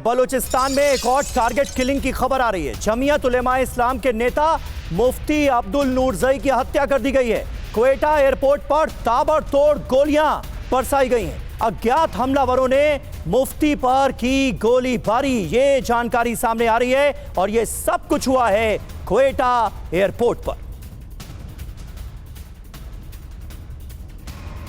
बलूचिस्तान में एक और टारगेट किलिंग की खबर आ रही है। जमीयत उलेमा इस्लाम के नेता मुफ्ती अब्दुल नूरजई की हत्या कर दी गई है। क्वेटा एयरपोर्ट पर ताबड़तोड़ गोलियां बरसाई गई हैं। अज्ञात हमलावरों ने मुफ्ती पर की गोलीबारी, ये जानकारी सामने आ रही है और ये सब कुछ हुआ है क्वेटा एयरपोर्ट पर।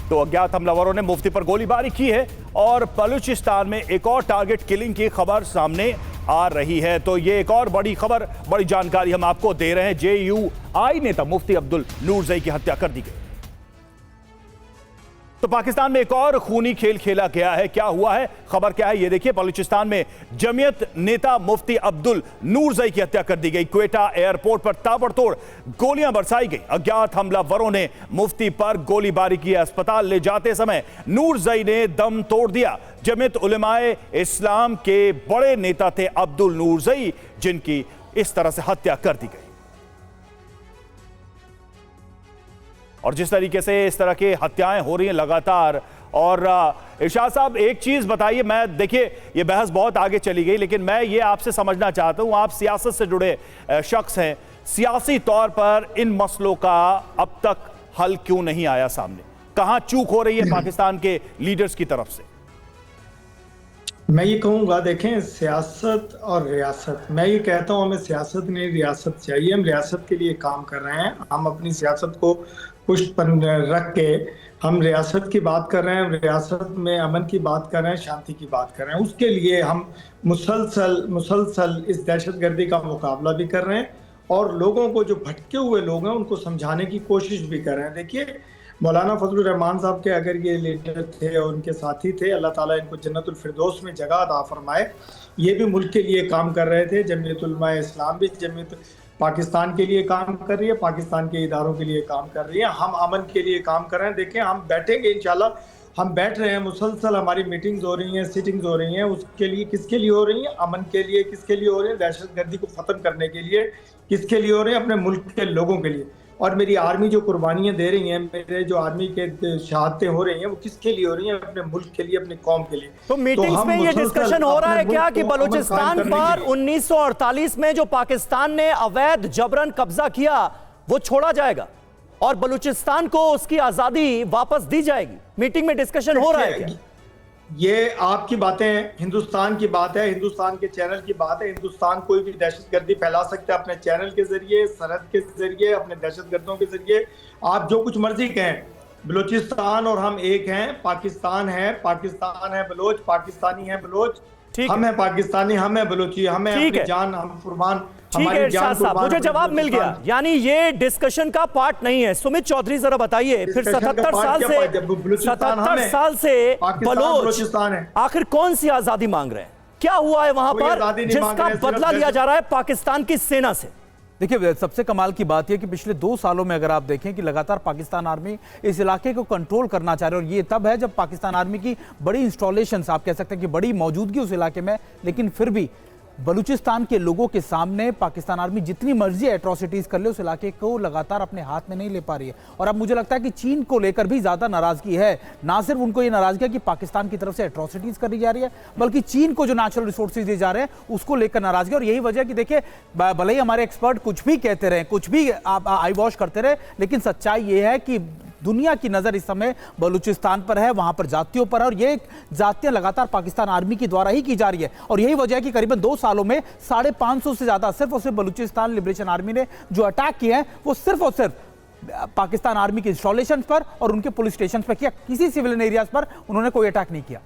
तो अज्ञात हमलावरों ने मुफ्ती पर गोलीबारी की है और बलूचिस्तान में एक और टारगेट किलिंग की खबर सामने आ रही है। तो ये एक और बड़ी खबर, बड़ी जानकारी हम आपको दे रहे हैं। JUI नेता मुफ्ती अब्दुल नूरजई की हत्या कर दी गई। तो पाकिस्तान में एक और खूनी खेल खेला गया है। क्या हुआ है, खबर क्या है, ये देखिए। बलूचिस्तान में जमीयत नेता मुफ्ती अब्दुल नूरजई की हत्या कर दी गई। क्वेटा एयरपोर्ट पर ताबड़तोड़ गोलियां बरसाई गई। अज्ञात हमलावरों ने मुफ्ती पर गोलीबारी की। अस्पताल ले जाते समय नूरजई ने दम तोड़ दिया। जमीयत उलेमाए इस्लाम के बड़े नेता थे अब्दुल नूरजई, जिनकी इस तरह से हत्या कर दी गई। और जिस तरीके से इस तरह की हत्याएं हो रही हैं लगातार। और इरशाद साहब, एक चीज बताइए, मैं देखिए ये बहस बहुत आगे चली गई, लेकिन मैं ये आपसे समझना चाहता हूं, आप सियासत से जुड़े शख्स हैं, सियासी तौर पर इन मसलों का अब तक हल क्यों नहीं आया सामने? कहां चूक हो रही है पाकिस्तान के लीडर्स की तरफ से? मैं ये कहूँगा, देखें, सियासत और रियासत, मैं ये कहता हूँ हमें सियासत नहीं रियासत चाहिए। हम रियासत के लिए काम कर रहे हैं। हम अपनी सियासत को पुष्ट पर रख के हम रियासत की बात कर रहे हैं, रियासत में अमन की बात कर रहे हैं, शांति की बात कर रहे हैं। उसके लिए हम मुसलसल इस दहशतगर्दी का मुकाबला भी कर रहे हैं और लोगों को, जो भटके हुए लोग हैं, उनको समझाने की कोशिश भी कर रहे हैं। देखिए, मौलाना फजलुर रहमान साहब के अगर ये लीडर थे और उनके साथी थे, अल्लाह ताला इनको जन्नतुल फिरदौस में जगह अता फरमाए। ये भी मुल्क के लिए काम कर रहे थे। जमीयत उलमा इस्लाम भी जमीयत पाकिस्तान के लिए काम कर रही है, पाकिस्तान के इदारों के लिए काम कर रही है। हम अमन के लिए काम कर रहे हैं। देखें, हम बैठेंगे इंशाल्लाह, हम बैठ रहे हैं, मुसलसल हमारी मीटिंग्स हो रही हैं, सिटिंग्स हो रही हैं। उसके लिए किसके लिए हो रही हैं? अमन के लिए। किसके लिए हो रही है? दहशतगर्दी को ख़त्म करने के लिए। किसके लिए हो रहे हैं? अपने मुल्क के लोगों के लिए। और मेरी आर्मी जो कुर्बानियां दे रही हैं, मेरे जो आर्मी के शहादतें हो रही हैं, वो किसके लिए हो रही हैं? अपने मुल्क के लिए, अपनी कौम के लिए। तो मीटिंग्स में ये डिस्कशन हो रहा है क्या कि बलूचिस्तान पर 1948 में जो पाकिस्तान ने अवैध जबरन कब्जा किया वो छोड़ा जाएगा और बलूचिस्तान को उसकी आजादी वापस दी जाएगी? मीटिंग में डिस्कशन हो रहा है क्या? ये आपकी बातें, हिंदुस्तान की बात है, हिंदुस्तान के चैनल की बात है। हिंदुस्तान कोई भी दहशतगर्दी फैला सकता है अपने चैनल के जरिए, सरहद के जरिए, अपने दहशतगर्दों के जरिए। आप जो कुछ मर्जी कहें, बलूचिस्तान और हम एक हैं। पाकिस्तान है बलोच, पाकिस्तानी है बलोच, हम है पाकिस्तानी, हम है बलोची, हम है अपनी जान, हम कुर्बान। ठीक है इरशाद साहब, मुझे जवाब मिल गया। यानी ये डिस्कशन का पार्ट नहीं है। सुमित चौधरी, जरा बताइए, फिर 77 साल से बलोच आखिर कौन सी आजादी मांग रहे हैं? क्या हुआ है वहां पर जिसका बदला लिया जा रहा है पाकिस्तान की सेना से? देखिए, सबसे कमाल की बात यह कि पिछले 2 सालों में अगर आप देखें कि लगातार पाकिस्तान आर्मी इस इलाके को कंट्रोल करना चाह रही है और ये तब है जब पाकिस्तान आर्मी की बड़ी इंस्टॉलेशंस, आप कह सकते हैं कि बड़ी मौजूदगी उस इलाके में, लेकिन फिर भी बलूचिस्तान के लोगों के सामने पाकिस्तान आर्मी जितनी मर्जी एट्रोसिटीज कर ले, उस इलाके को लगातार अपने हाथ में नहीं ले पा रही है। और अब मुझे लगता है कि चीन को लेकर भी ज्यादा नाराजगी है। ना सिर्फ उनको ये नाराजगी है कि पाकिस्तान की तरफ से एट्रोसिटीज करी जा रही है, बल्कि चीन को जो नेचुरल रिसोर्सेज दिए जा रहे हैं उसको लेकर नाराजगी। और यही वजह कि देखिए, भले ही हमारे एक्सपर्ट कुछ भी कहते रहे, कुछ भी आई वॉश करते रहे, लेकिन सच्चाई ये है कि दुनिया की नजर इस समय बलूचिस्तान पर है, वहां पर जातियों पर है और ये जातियां लगातार पाकिस्तान आर्मी के द्वारा ही की जा रही है। और यही वजह है कि करीबन 2 सालों में 550 से ज्यादा सिर्फ और सिर्फ बलूचिस्तान लिबरेशन आर्मी ने जो अटैक किए हैं वो सिर्फ और सिर्फ पाकिस्तान आर्मी के इंस्टॉलेशन पर और उनके पुलिस स्टेशन पर किया। किसी सिविलियन एरियाज पर उन्होंने कोई अटैक नहीं किया।